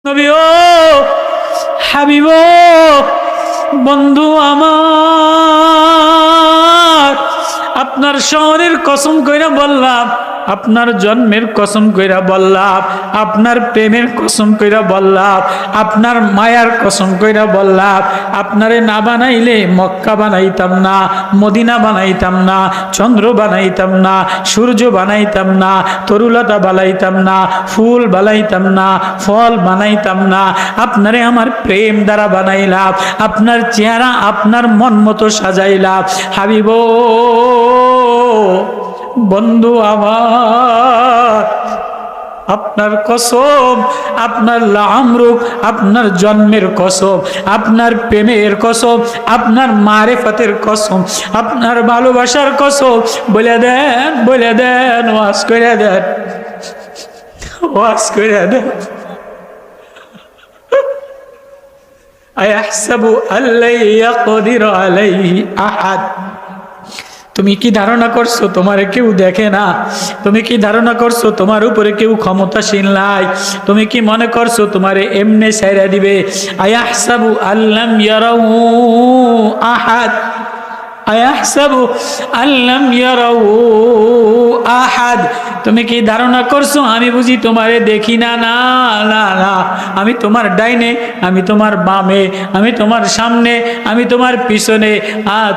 নবী ও হাবিব বন্ধু আমার, আপনার শহরের কসম কইরা বললাম, আপনার জন্মের কসম কইরা বললাম, আপনার প্রেমের কসম কইরা বললাম, আপনার মায়ার কসম কইরা বললাম, আপনারে না বানাইলে মক্কা বানাইতাম না, মদিনা বানাইতাম না, চন্দ্র বানাইতাম না, সূর্য বানাইতাম না, তরুলতা বানাইতাম না, ফুল বানাইতাম না, ফল বানাইতাম না, আপনারে আমার প্রেম দ্বারা বানাইলাম, আপনার চেহারা আপনার মন মতো সাজাইলাম। হাবিব বন্ধু আমার, আপনার কসম, আপনার লামরুক, আপনার জন্মের কসম, আপনার প্রেমের কসম, আপনার মারেফতের কসম, আপনার ভালোবাসার কসম, বলে দেন, ওয়াজ করে দেন, ওয়াজ করে দেন। আয়াহসাবু আল্লা ইয়াকদির আলাইহি আহাদ। তুমি কি ধারণা করছো তোমারে কেউ দেখে না? তুমি কি ধারণা করছো তোমার উপরে কেউ ক্ষমতাশীল নাই? তুমি কি মনে করছো তোমারে এমনি ছাইরা দিবে? আয়াহসাবু আল্লাম ইয়ারাহু আহাদ, আয়াহসাবু আল্লাম ইয়ারাহু আহাদ। তুমি কি ধারণা করছো আমি বুঝি তোমারে দেখি না? না না না, আমি তোমার ডাইনে, আমি তোমার বামে, আমি তোমার সামনে, আমি তোমার পিছনে,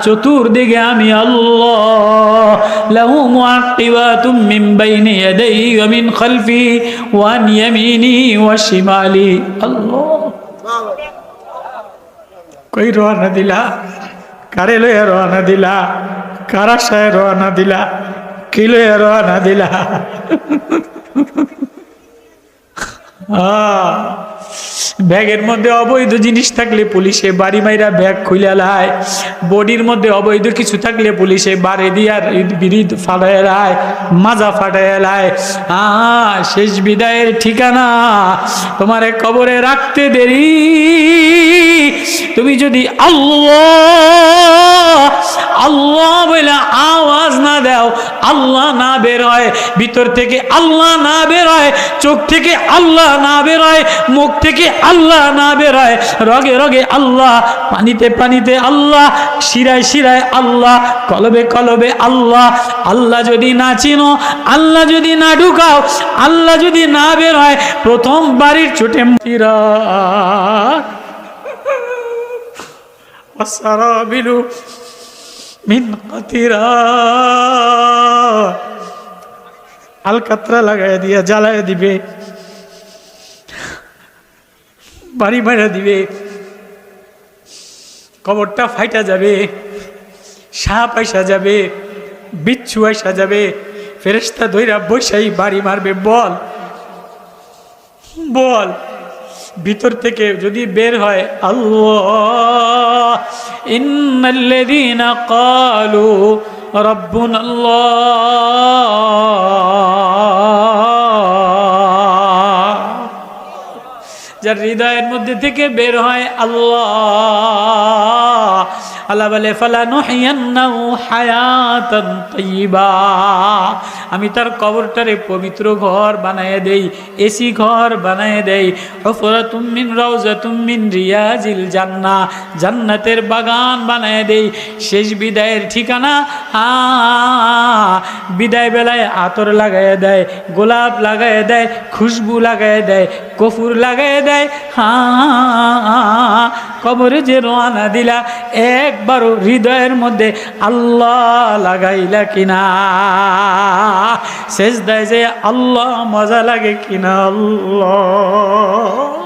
চতুর্দিকে আমি আল্লাহ। লাহু মুআক্কিবাতুম মিন বাইনি ইয়াদাইহি ওয়া মিন খালফি ওয়া আন ইয়ামিনি ওয়া শিমালি। আল্লাহ, কই রওনা দিলা? কারে লয়ে রওনা দিলা? কার আশায় রওনা দিলা? কি লয়ে রওনা দিলা? ব্যাগের মধ্যে অবৈধ জিনিস থাকলে পুলিশে বাড়ি মাইরা ব্যাগ খুলে লায়, বডির মধ্যে অবৈধ কিছু থাকলে পুলিশে বাড়ি দিয়ার বিরিদ ফাটায় লায়, মাজা ফাটায় লায়। শেষ বিদায়ের ঠিকানা তোমারে কবরে রাখতে দেরি। তুমি যদি আল্লাহ আল্লাহ বলে আওয়াজ না দাও, আল্লাহ না বের হয় ভিতর থেকে, আল্লাহ না বের হয় চোখ থেকে, আল্লাহ না বের হয় মুখ থেকে, আল্লাহ না বের হয় রগে রগে আল্লাহ, পানিতে পানিতে আল্লাহ, শিরায় শিরায় আল্লাহ, কলবে কলবে আল্লাহ। আল্লাহ যদি না চিনো, আল্লাহ যদি না ঢুকাও, আল্লাহ যদি না বের হয়, প্রথম বাড়ির ছোটে ওয়াসারাবিলু মিন কাতিরাত, আলকাতরা লাগাই দিয়া জ্বালায় দিবে, বাড়ি মারা দিবে, কবরটা ফাইটা যাবে, সাপ আইসা যাবে, বিচ্ছু আইসা যাবে, ফেরেশতা ধইরা বৈশাই বাড়ি মারবে। বল বল, ভিতর থেকে যদি বের হয় আল্লাহ, ইন্নাল্লাযীনা ক্বালু রাব্বুনাল্লাহ, যার হৃদয়ের মধ্যে থেকে বের হয় আল্লাহ, আল্লাহ বলে ফালানুহিয়ান্নাহু হায়াতান তাইয়্যিবা, আমি তার কবরটারে পবিত্র ঘর বানায় দেই, এসি ঘর বানায় দেই। হুফরাতুম মিন রাউজাতুম মিন রিয়াজিল জান্নাহ, জান্নাতের বাগান বানায় দেই। শেষ বিদায়ের ঠিকানা, বিদায় বেলায় আতর লাগায় দেয়, গোলাপ লাগায় দেয়, খুশবু লাগায় দেয়, কফুর লাগায় দেয়। কবরে যে রওনা দিলা, একবারও হৃদয়ের মধ্যে আল্লাহ লাগাইলা কিনা? সেজদায় যে আল্লাহ মজা লাগে কিনা? আল্লাহ